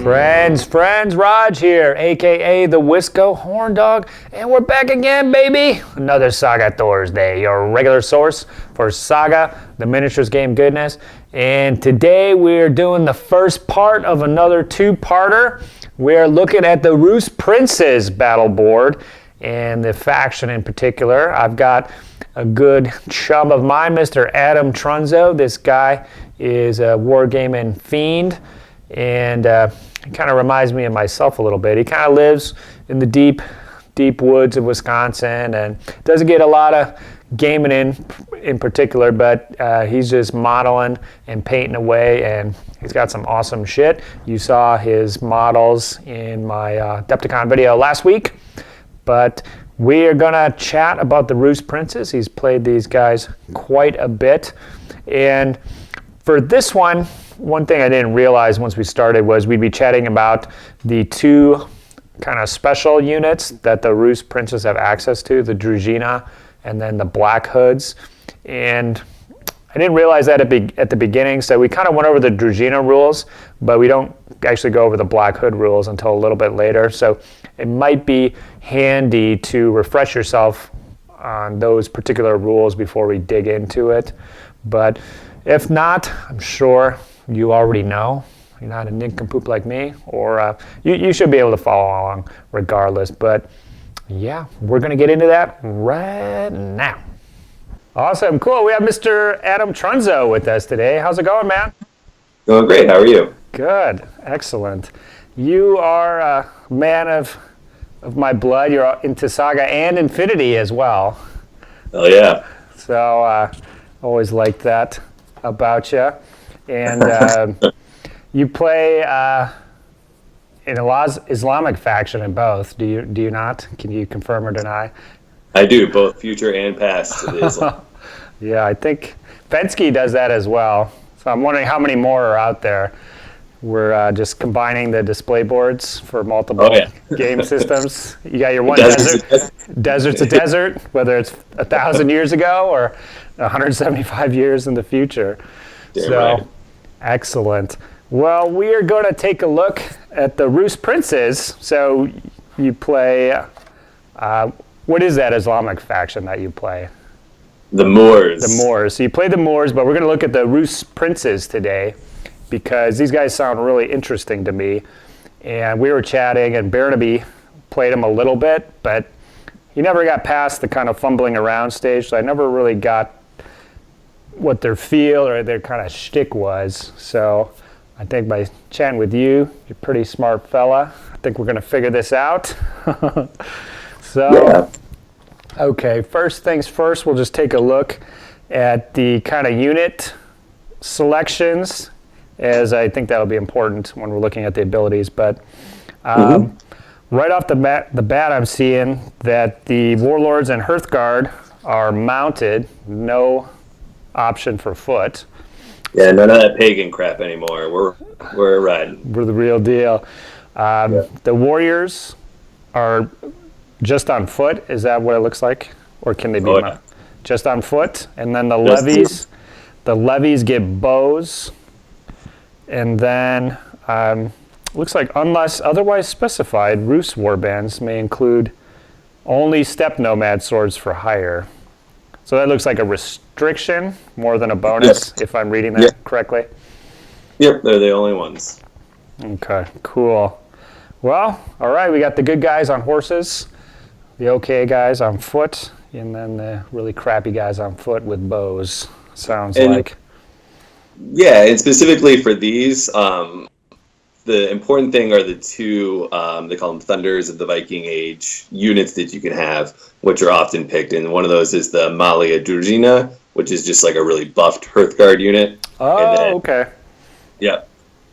Friends, Rodge here, aka the Wisco Horn Dog, and we're back again, baby! Another Saga Thursday, your regular source for Saga, the miniatures game goodness. And today we're doing the first part of another two-parter. We're looking at the Rus Princes battle board, and the faction in particular. I've got a good chum of mine, Mr. Adam Trunzo. This guy is a wargaming fiend, and it kind of reminds me of myself a little bit. He kind of lives in the deep woods of Wisconsin and doesn't get a lot of gaming in particular, but he's just modeling and painting away, and he's got some awesome shit. You saw his models in my Adepticon video last week, but we are going to chat about the Rus Princes. He's played these guys quite a bit, and for this one thing I didn't realize once we started was we'd be chatting about the two kind of special units that the Rus Princes have access to, the Družina and then the Black Hoods. And I didn't realize that at the beginning, so we kind of went over the Družina rules, but we don't actually go over the Black Hood rules until a little bit later. So it might be handy to refresh yourself on those particular rules before we dig into it. But if not, I'm sure you already know. You're not a nincompoop like me, or you should be able to follow along regardless. But yeah, we're going to get into that right now. Awesome, cool. We have Mr. Adam Trunzo with us today. How's it going, man? Going great. How are you? Good, excellent. You are a man of my blood. You're into Saga and Infinity as well. Oh yeah. So always liked that about you. And you play in a Islamic faction in both. Do you not? Can you confirm or deny? I do, both future and past. It is. Yeah, I think Fensky does that as well. So I'm wondering how many more are out there. We're just combining the display boards for multiple game systems. You got your one desert's a desert, whether it's 1,000 years ago or 175 years in the future. Damn so, right. Excellent. Well, we are going to take a look at the Rus Princes. So you play, what is that Islamic faction that you play? The Moors. The Moors. So you play the Moors, but we're going to look at the Rus Princes today because these guys sound really interesting to me. And we were chatting, and Barnaby played them a little bit, but he never got past the kind of fumbling around stage, so I never really got what their feel or their kind of shtick was. So I think by chatting with you, you're a pretty smart fella. I think we're going to figure this out. Okay, first things first, we'll just take a look at the kind of unit selections, as I think that'll be important when we're looking at the abilities. But right off the bat, I'm seeing that the Warlords and Hearthguard are mounted, no option for foot. Yeah, none of that pagan crap anymore. We're riding. We're the real deal. The Warriors are just on foot. Is that what it looks like, or can they be just on foot? And then the levies get bows, and then looks like unless otherwise specified, Rus warbands may include only steppe nomad swords for hire. So that looks like a restriction more than a bonus, if I'm reading that correctly. Yep, they're the only ones. Okay, cool. Well, all right, we got the good guys on horses, the okay guys on foot, and then the really crappy guys on foot with bows, sounds like. Yeah, and specifically for these, the important thing are the two, they call them Thunders of the Viking Age units that you can have, which are often picked. And one of those is the Malia Družina, which is just like a really buffed Hearthguard unit. Oh, okay. Yeah.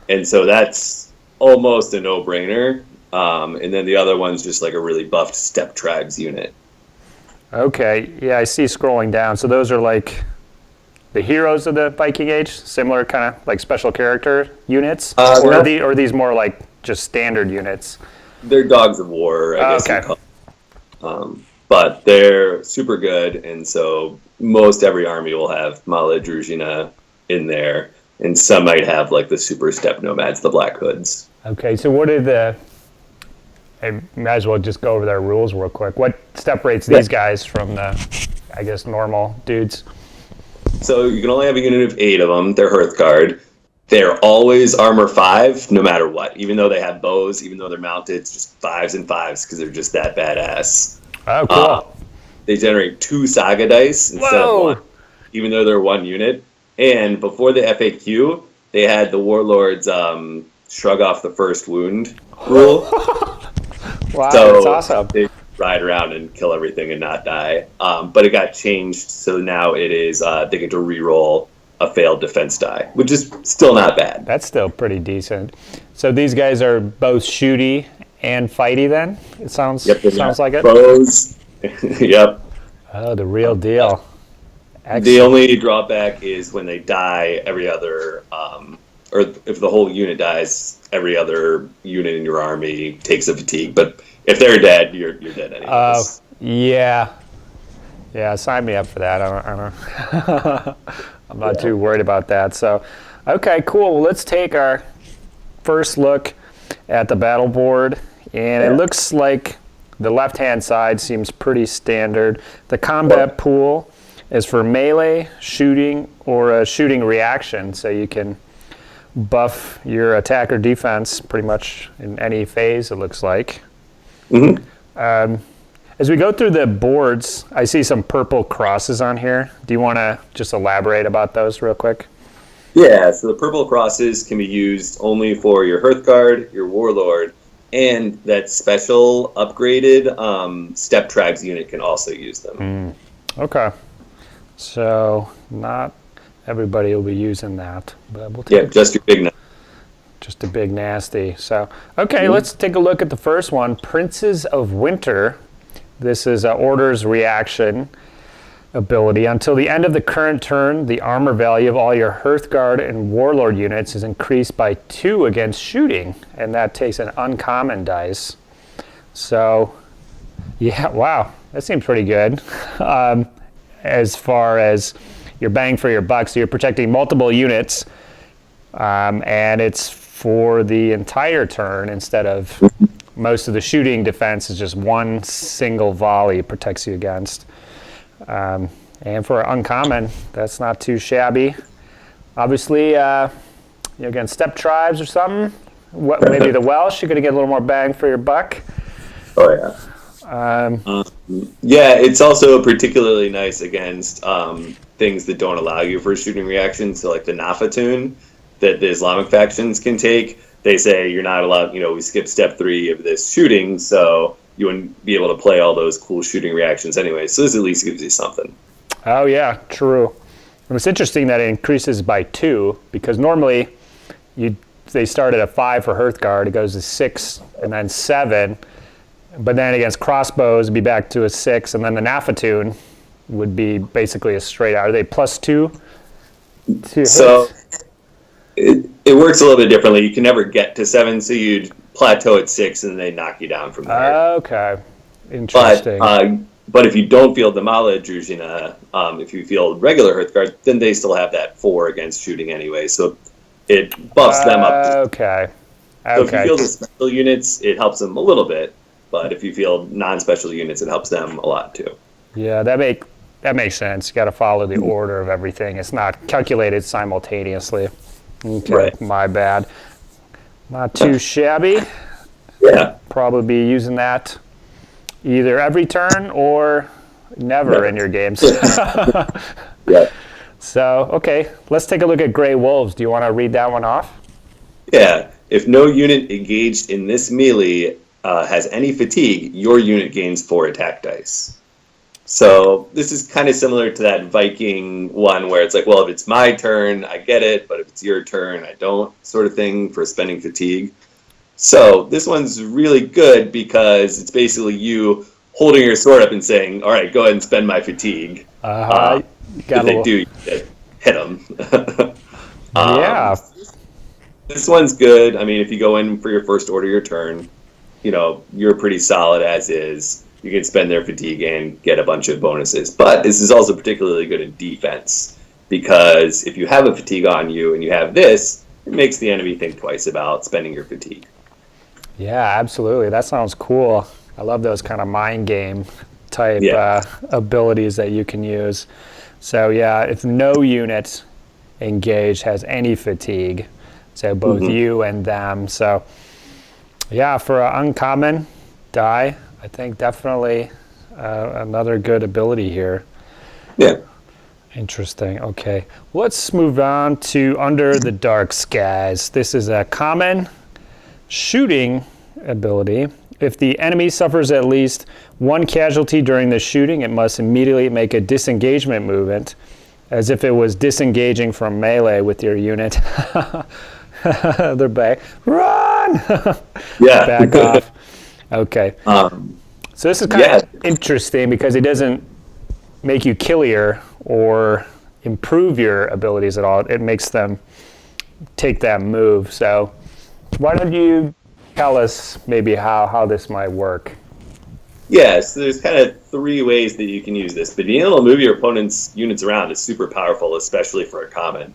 And so that's almost a no-brainer. And then the other one's just like a really buffed Steppe Tribes unit. Okay. Yeah, I see scrolling down. So those are like the heroes of the Viking Age, similar kind of like special character units, or are these more like just standard units? They're dogs of war, I guess. Okay. But they're super good, and so most every army will have Mala Družina in there. and some might have like the super step nomads, the black hoods. Okay, so what are I might as well just go over their rules real quick. What separates these guys from the, I guess, normal dudes? So you can only have a unit of 8 of them. They're Hearthguard. They're always armor 5, no matter what. Even though they have bows, even though they're mounted, it's just 5s and 5s because they're just that badass. Oh, cool. They generate 2 Saga dice instead of 1, even though they're 1 unit. And before the FAQ, they had the Warlords shrug off the first wound rule. Wow, so that's awesome. They ride around and kill everything and not die. But it got changed, so now it is they get to re-roll a failed defense die, which is still not bad. That's still pretty decent. So these guys are both shooty and fighty then? It sounds like it? Bows. Yep. Oh, the real deal. Excellent. The only drawback is when they die, every other, or if the whole unit dies, every other unit in your army takes a fatigue. But if they're dead, you're dead anyways. Yeah. Yeah, sign me up for that. I don't I'm not too worried about that. So, okay, cool. Well, let's take our first look at the battle board. And it looks like the left-hand side seems pretty standard. The combat pool is for melee, shooting, or a shooting reaction. So you can buff your attack or defense pretty much in any phase, it looks like. Mm-hmm. As we go through the boards, I see some purple crosses on here. Do you want to just elaborate about those real quick? Yeah, so the purple crosses can be used only for your Hearthguard, your Warlord, and that special upgraded Step Tribes unit can also use them. Okay. So not everybody will be using that. But we'll take just your big just a big nasty. So, okay, let's take a look at the first one, Princes of Winter. This is an Order's reaction ability. Until the end of the current turn, the armor value of all your Hearthguard and Warlord units is increased by 2 against shooting, and that takes an uncommon dice. So, yeah, wow, that seems pretty good. As far as your bang for your buck, so you're protecting multiple units, and it's for the entire turn instead of most of the shooting defense is just one single volley it protects you against. And for uncommon, that's not too shabby. Obviously, against Step Tribes or something, maybe the Welsh, you're going to get a little more bang for your buck. Oh, yeah. Yeah, it's also particularly nice against things that don't allow you for shooting reactions. So like the Nafatun that the Islamic factions can take, they say you're not allowed, we skip step 3 of this shooting, so you wouldn't be able to play all those cool shooting reactions anyway. So this at least gives you something. Oh, yeah, true. And it's interesting that it increases by 2, because normally they start at a 5 for Hearthguard, it goes to 6 and then 7. But then against crossbows, it'd be back to a 6, and then the Nafatun would be basically a straight out. Are they +2 to hit? So it works a little bit differently. You can never get to 7, so you'd plateau at 6, and they knock you down from there. Okay, interesting. But if you don't field the Mala Druzhina, if you field regular Hearthguard, then they still have that 4 against shooting anyway, so it buffs them up. Okay. So if you field the special units, it helps them a little bit. But if you field non-special units, it helps them a lot too. Yeah, that makes sense. You got to follow the order of everything. It's not calculated simultaneously. Okay, right. My bad. Not too shabby. Yeah. Probably be using that either every turn or never in your games. Yeah. So, okay, let's take a look at Grey Wolves. Do you want to read that one off? Yeah. If no unit engaged in this melee has any fatigue, your unit gains 4 attack dice. So this is kind of similar to that Viking one where it's like, well, if it's my turn, I get it, but if it's your turn, I don't, sort of thing for spending fatigue. So this one's really good because it's basically you holding your sword up and saying, all right, go ahead and spend my fatigue. If they do, you hit them. Yeah. This one's good. I mean, if you go in for your first order of your turn, you're pretty solid as is. You can spend their fatigue and get a bunch of bonuses. But this is also particularly good in defense because if you have a fatigue on you and you have this, it makes the enemy think twice about spending your fatigue. Yeah, absolutely. That sounds cool. I love those kind of mind game type abilities that you can use. So yeah, if no unit engaged has any fatigue, so both you and them. So yeah, for an uncommon die, I think definitely another good ability here. Yeah. Interesting. Okay, let's move on to Under the Dark Skies. This is a common shooting ability. If the enemy suffers at least one casualty during the shooting, it must immediately make a disengagement movement as if it was disengaging from melee with your unit. They're back. Run! Yeah. Back off. Okay. So this is kind of interesting because it doesn't make you killier or improve your abilities at all. It makes them take that move. So why don't you tell us maybe how this might work? Yeah, so there's kind of three ways that you can use this, but being able to move your opponent's units around is super powerful, especially for a common.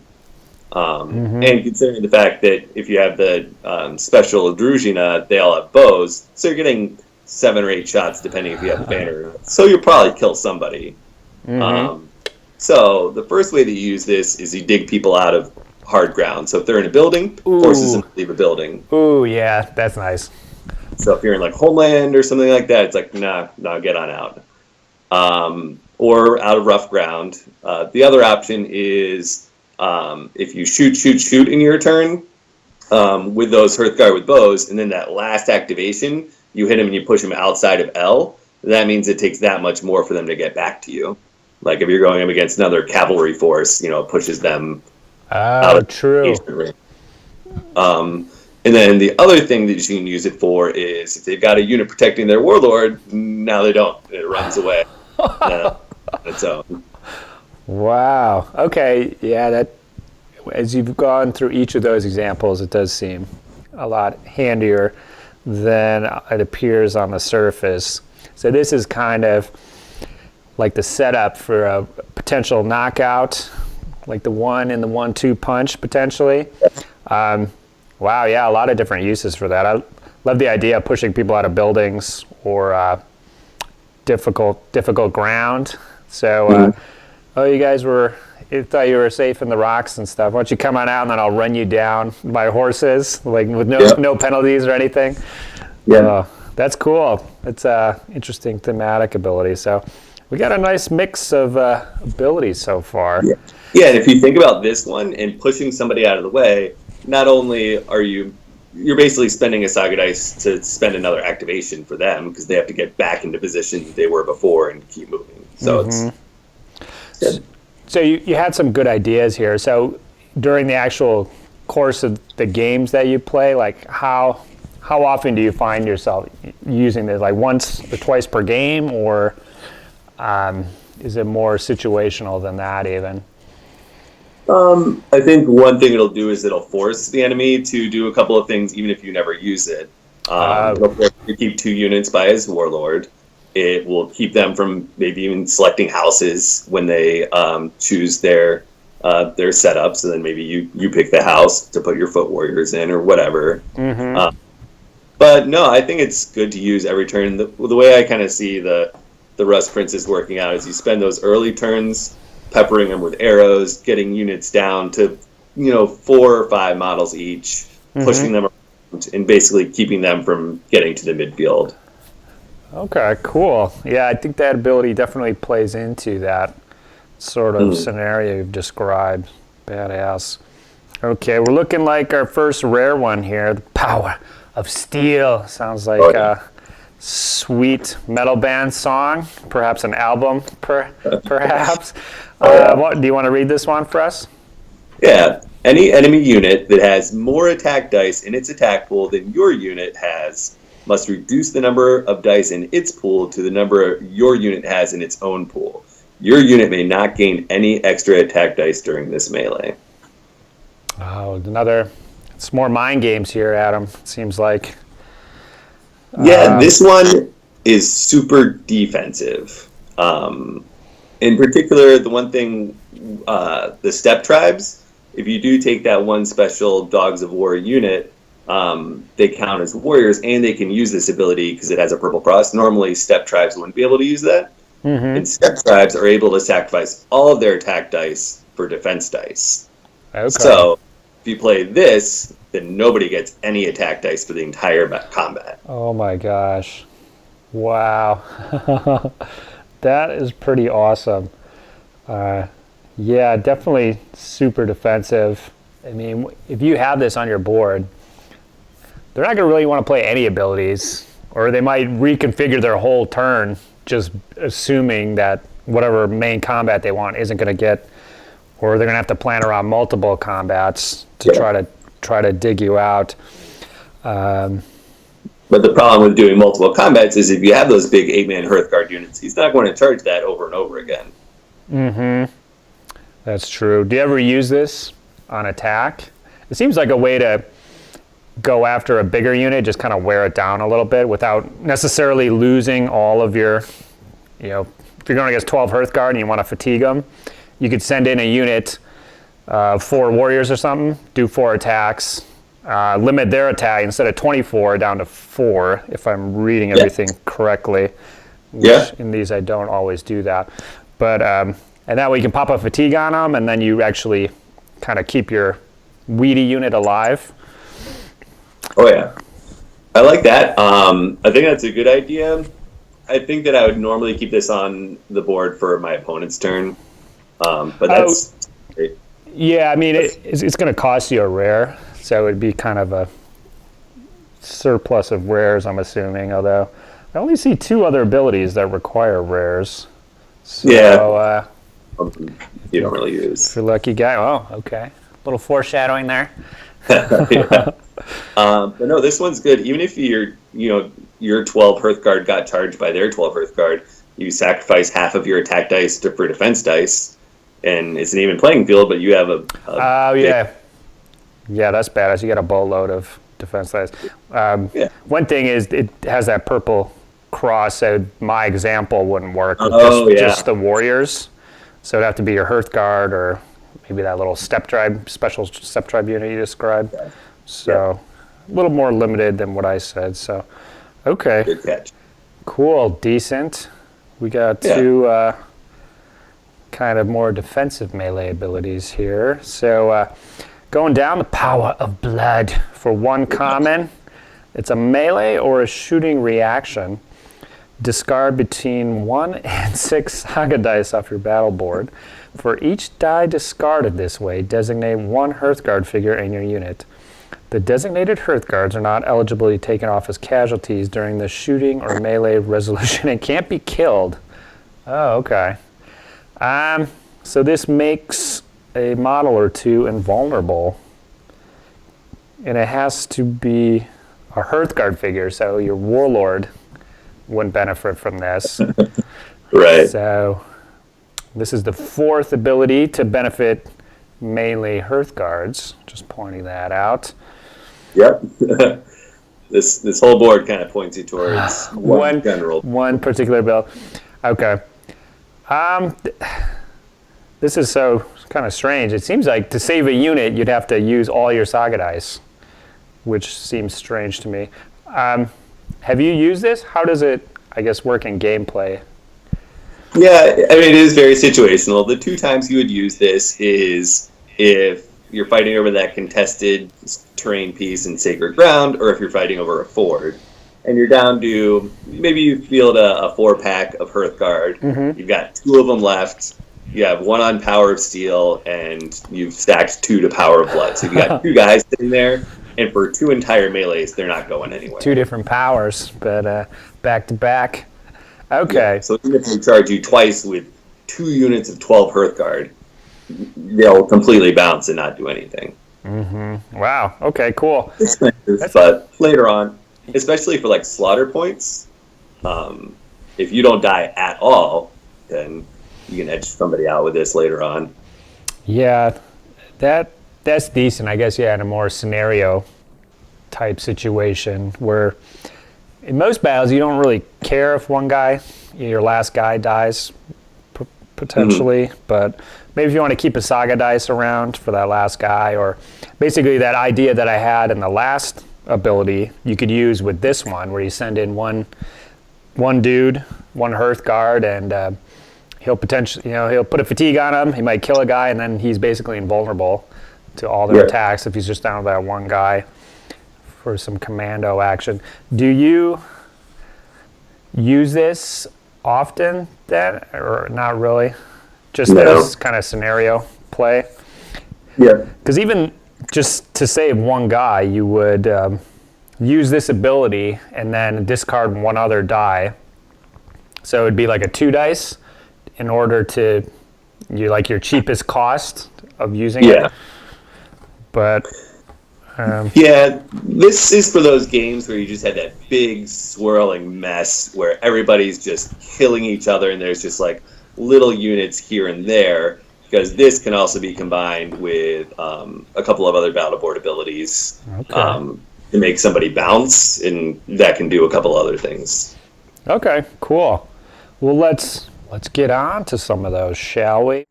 And considering the fact that if you have the special Druzhina, they all have bows, so you're getting 7 or 8 shots depending if you have a banner. So you'll probably kill somebody. So the first way that you use this is you dig people out of hard ground. So if they're in a building, forces them to leave a building. Ooh, yeah, that's nice. So if you're in like Homeland or something like that, it's like, nah, get on out. Or out of rough ground. The other option is if you shoot in your turn with those Hearthguard with bows, and then that last activation, you hit them and you push them outside of L, that means it takes that much more for them to get back to you. Like if you're going up against another cavalry force, it pushes them out of true. And then the other thing that you can use it for is if they've got a unit protecting their warlord, now they don't. It runs away on its own. Wow. Okay. Yeah, that as you've gone through each of those examples, it does seem a lot handier than it appears on the surface. So this is kind of like the setup for a potential knockout, like the 1 and the 1-2 punch potentially. Wow, yeah, a lot of different uses for that. I love the idea of pushing people out of buildings or difficult ground. So, you guys you thought you were safe in the rocks and stuff. Why don't you come on out and then I'll run you down by horses, like with no penalties or anything. Yeah, that's cool. It's a interesting thematic ability. So we got a nice mix of abilities so far. Yeah, and if you think about this one and pushing somebody out of the way, not only are you're basically spending a Saga dice to spend another activation for them because they have to get back into position they were before and keep moving. So it's good. So you had some good ideas here. So during the actual course of the games that you play, like how often do you find yourself using this? Like once or twice per game, or is it more situational than that even? I think one thing it'll do is it'll force the enemy to do a couple of things even if you never use it. It'll force you to keep 2 units by his warlord. It will keep them from maybe even selecting houses when they choose their setup. So then maybe you pick the house to put your foot warriors in or whatever. But no, I think it's good to use every turn. The way I kind of see the Rus Princes working out is you spend those early turns peppering them with arrows, getting units down to 4 or 5 models each, pushing them around, and basically keeping them from getting to the midfield. Okay, cool. Yeah, I think that ability definitely plays into that sort of scenario you've described. Badass. Okay, we're looking like our first rare one here. The Power of Steel. Sounds like a sweet metal band song, perhaps an album, perhaps. Do you want to read this one for us? Yeah. Any enemy unit that has more attack dice in its attack pool than your unit has must reduce the number of dice in its pool to the number your unit has in its own pool. Your unit may not gain any extra attack dice during this melee. Oh, it's more mind games here, Adam, it seems like. Yeah, this one is super defensive. In particular, the one thing the step tribes, if you do take that one special Dogs of War unit, they count as warriors, and they can use this ability because it has a purple cross. Normally, step tribes wouldn't be able to use that. And step tribes are able to sacrifice all of their attack dice for defense dice. Okay. So if you play this, then nobody gets any attack dice for the entire combat. Oh my gosh. Wow. That is pretty awesome. Yeah, definitely super defensive. I mean, if you have this on your board, they're not going to really want to play any abilities, or they might reconfigure their whole turn just assuming that whatever main combat they want isn't going to get, or they're going to have to plan around multiple combats to try to dig you out. But the problem with doing multiple combats is if you have those big 8-man Hearthguard units, he's not going to charge that over and over again. That's true. Do you ever use this on attack? It seems like a way to go after a bigger unit, just kind of wear it down a little bit without necessarily losing all of your, if you're going against 12 Hearthguard and you want to fatigue them, you could send in a unit, 4 warriors or something, do 4 attacks, limit their attack instead of 24 down to 4, if I'm reading everything correctly. Which in these I don't always do that. But, and that way you can pop a fatigue on them, and then you actually kind of keep your weedy unit alive. Oh yeah, I like that. I think that's a good idea. I think that I would normally keep this on the board for my opponent's turn, but that's great. Yeah, I mean, it's going to cost you a rare, so it would be kind of a surplus of rares, I'm assuming, although I only see 2 other abilities that require rares. So, you don't really use. If you're a lucky guy, oh, okay. A little foreshadowing there. But no, this one's good. Even if your 12 Hearthguard got charged by their 12 Hearthguard, you sacrifice half of your attack dice for defense dice, and it's an even playing field. But you have yeah, that's badass. You got a boatload of defense dice. One thing is it has that purple cross, so my example wouldn't work with just the warriors. So it'd have to be your Hearthguard or maybe that little special step tribe unit you described. So a little more limited than what I said. So, okay. Good catch. Cool, decent. We got 2 kind of more defensive melee abilities here. So going down, the Power of Blood for 1 common. It's a melee or a shooting reaction. Discard between 1 and 6 Saga dice off your battle board. For each die discarded this way, designate 1 Hearthguard figure in your unit. The designated Hearthguards are not eligible to be taken off as casualties during the shooting or melee resolution and can't be killed. Oh, okay. So this makes a model or 2 invulnerable. And it has to be a Hearthguard figure, so your Warlord wouldn't benefit from this. Right. So this is the 4th ability to benefit mainly Hearthguards. Just pointing that out. Yep. This whole board kind of points you towards one general. One particular build. Okay. This is so kind of strange. It seems like to save a unit, you'd have to use all your Saga dice, which seems strange to me. Have you used this? How does it, I guess, work in gameplay? Yeah, I mean, it is very situational. The 2 times you would use this is if you're fighting over that contested terrain piece in Sacred Ground, or if you're fighting over a ford. And you're down to, maybe you field a 4-pack of Hearthguard. Mm-hmm. You've got 2 of them left. You have 1 on Power of Steel, and you've stacked 2 to Power of Blood. So you've got 2 guys sitting there, and for 2 entire melees, they're not going anywhere. 2 different powers, but back to back. Okay. Yeah, so even if they charge you twice with 2 units of 12 Hearthguard, they'll completely bounce and not do anything. Mm-hmm. Wow. Okay, cool. But later on, especially for like slaughter points, if you don't die at all, then you can edge somebody out with this later on. Yeah, that's decent, I guess. Yeah, in a more scenario type situation where in most battles you don't really care if one guy, your last guy, dies potentially, but maybe if you want to keep a Saga dice around for that last guy, or basically that idea that I had in the last ability, you could use with this one, where you send in one dude, one Hearthguard, and he'll potentially, he'll put a fatigue on him. He might kill a guy, and then he's basically invulnerable to all their attacks if he's just down to that one guy for some commando action. Do you use this often then, or not really? Just this kind of scenario play? Yeah. Because even just to save one guy, you would use this ability and then discard one other die. So it would be like a 2 dice in order to, your cheapest cost of using it. But this is for those games where you just had that big swirling mess where everybody's just killing each other and there's just like little units here and there, because this can also be combined with a couple of other battleboard abilities to make somebody bounce, and that can do a couple other things. Okay, cool. Well, let's get on to some of those, shall we?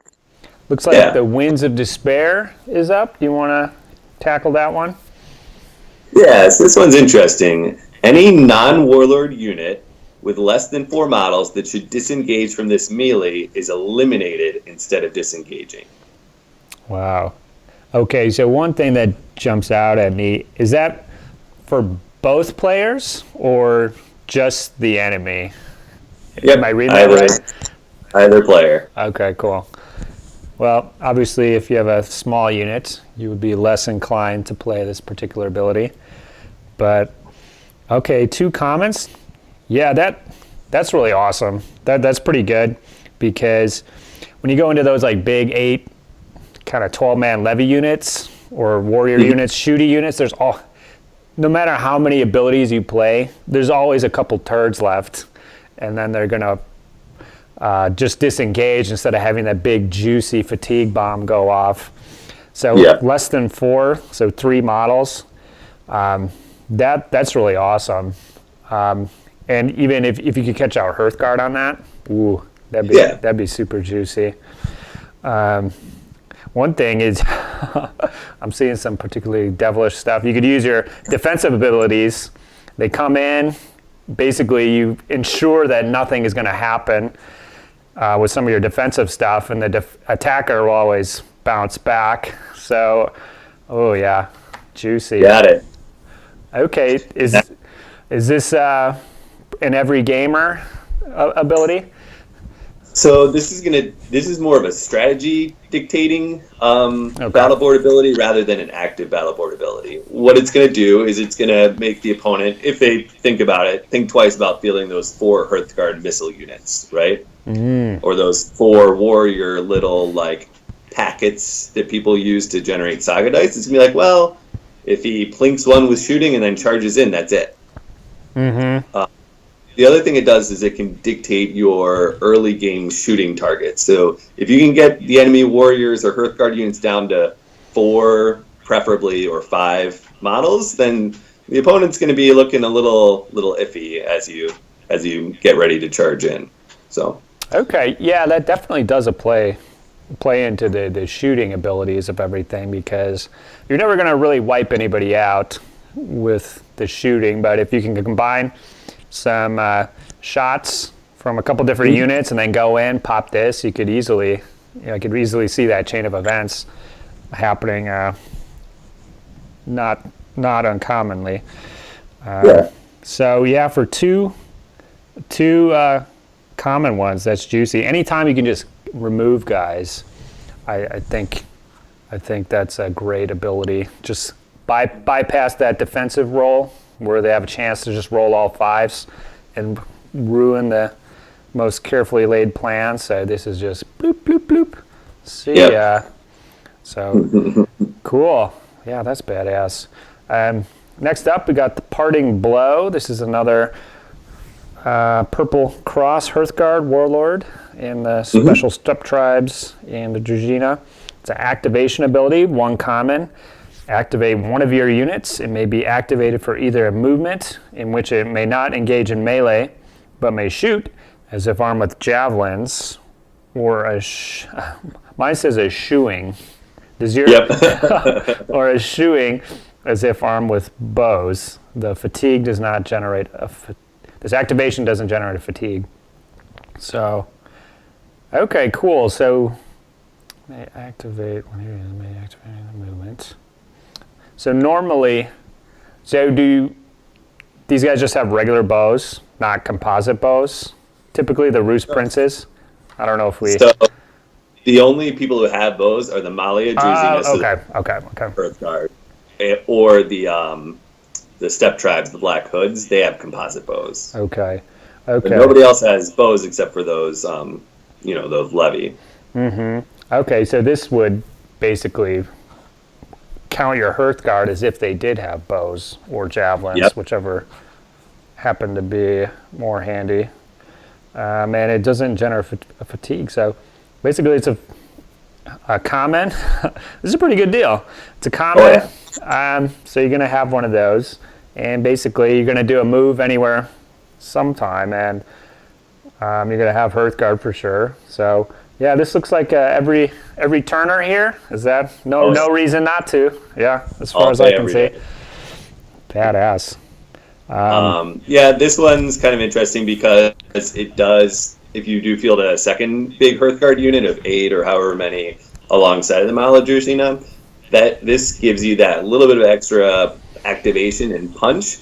Looks like the Winds of Despair is up. Do you want to tackle that one? Yes, this one's interesting. Any non-warlord unit with less than 4 models that should disengage from this melee is eliminated instead of disengaging. Wow. Okay, so one thing that jumps out at me, is that for both players or just the enemy? Yep. Am I reading that right? Either player. Okay, cool. Well, obviously, if you have a small unit, you would be less inclined to play this particular ability. But, okay, 2 comments. Yeah, that's really awesome. That's pretty good, because when you go into those like big 8, kind of 12-man levy units or warrior units, shooty units, no matter how many abilities you play, there's always a couple turds left, and then they're gonna just disengage instead of having that big juicy fatigue bomb go off. So less than 4, so 3 models. That's really awesome. And even if you could catch out Hearthguard on that, ooh, that'd be super juicy. One thing is, I'm seeing some particularly devilish stuff. You could use your defensive abilities. They come in, basically you ensure that nothing is going to happen with some of your defensive stuff, and the attacker will always bounce back. So, oh yeah, juicy. Got it. Okay, is this an every gamer ability? So this is more of a strategy dictating battleboard ability rather than an active battleboard ability. What it's going to do is it's going to make the opponent, if they think about it, think twice about fielding those 4 Hearthguard missile units, right? Or those 4 warrior little like packets that people use to generate Saga dice. It's going to be like, well, if he plinks one with shooting and then charges in, that's it. The other thing it does is it can dictate your early game shooting targets. So if you can get the enemy warriors or Hearthguard units down to 4, preferably, or 5 models, then the opponent's going to be looking a little iffy as you get ready to charge in. So okay, yeah, that definitely does play into the shooting abilities of everything, because you're never going to really wipe anybody out with the shooting, but if you can combine some shots from a couple different units and then go in, pop this, you could easily see that chain of events happening not uncommonly. So yeah, for two common ones, that's juicy. Anytime you can just remove guys, I think that's a great ability. Just bypass that defensive roll where they have a chance to just roll all 5s and ruin the most carefully laid plan. So this is just bloop, bloop, bloop. See ya. So cool. Yeah, that's badass. Next up, we got the Parting Blow. This is another Purple Cross Hearthguard Warlord in the Special Steppe Tribes in the Dragina. It's an activation ability, 1 common. Activate one of your units. It may be activated for either a movement in which it may not engage in melee, but may shoot, as if armed with javelins, or a Mine says eschewing. Does your or eschewing as if armed with bows? The fatigue does not generate this activation doesn't generate a fatigue. So, okay, cool. So, may activate the movement. So normally, these guys just have regular bows, not composite bows? Typically, the Rus Princes. I don't know if we. So, the only people who have bows are the Malia Okay. Earth Guard, or the steppe tribes, the Black Hoods. They have composite bows. Okay. But nobody else has bows except for those, those levy. Okay, so this would basically count your Hearth Guard as if they did have bows or javelins, whichever happened to be more handy. And it doesn't generate a fatigue. So basically, it's a common. This is a pretty good deal. It's a common. So you're going to have one of those. And basically, you're going to do a move anywhere sometime. And you're going to have Hearth Guard for sure. So yeah, this looks like every turner here. Is that no reason not to? Yeah, as far as I can see. Badass. This one's kind of interesting because it does, if you do field a second big Hearthguard unit of 8 or however many alongside of the Maladrushina, that this gives you that little bit of extra activation and punch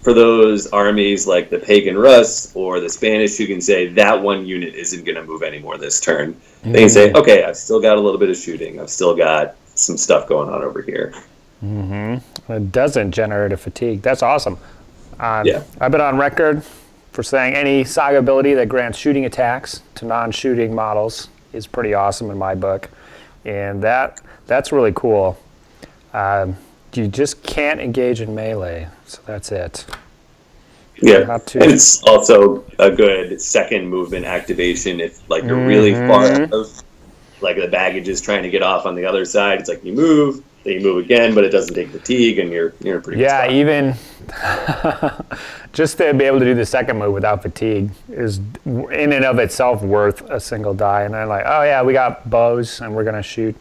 for those armies like the Pagan Rus or the Spanish who can say that one unit isn't going to move anymore this turn. They can say, okay, I've still got a little bit of shooting. I've still got some stuff going on over here. It doesn't generate a fatigue. That's awesome. I've been on record for saying any Saga ability that grants shooting attacks to non-shooting models is pretty awesome in my book. And that's really cool. You just can't engage in melee, so that's it. Yeah, and it's also a good second movement activation if you're really far out of, the baggage is trying to get off on the other side. It's you move, then you move again, but it doesn't take fatigue, and you're in a pretty good spot. Even just to be able to do the second move without fatigue is in and of itself worth a single die. And then we got bows and we're gonna shoot.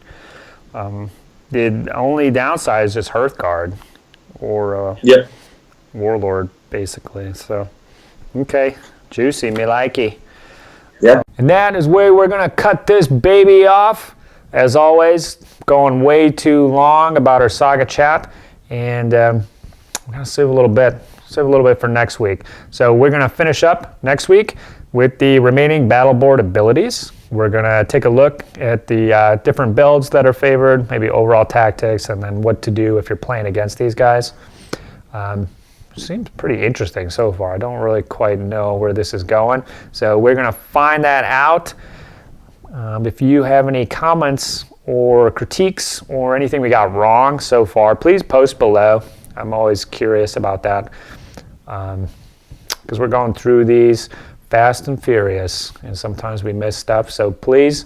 The only downside is just Hearth Guard or Warlord, basically. So, okay, juicy, me likey. Yeah. And that is where we're going to cut this baby off. As always, going way too long about our Saga chat. And we're going to save a little bit for next week. So we're going to finish up next week with the remaining battleboard abilities. We're going to take a look at the different builds that are favored, maybe overall tactics, and then what to do if you're playing against these guys. Seems pretty interesting so far. I don't really quite know where this is going. So we're going to find that out. If you have any comments or critiques or anything we got wrong so far, please post below. I'm always curious about that because we're going through these fast and furious, and sometimes we miss stuff. So please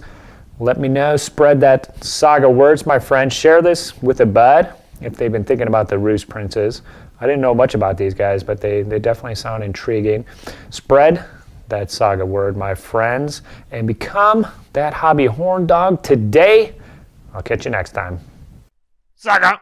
let me know. Spread that Saga words, my friends. Share this with a bud if they've been thinking about the Rus Princes. I didn't know much about these guys, but they definitely sound intriguing. Spread that Saga word, my friends, and become that hobby horn dog today. I'll catch you next time. Saga!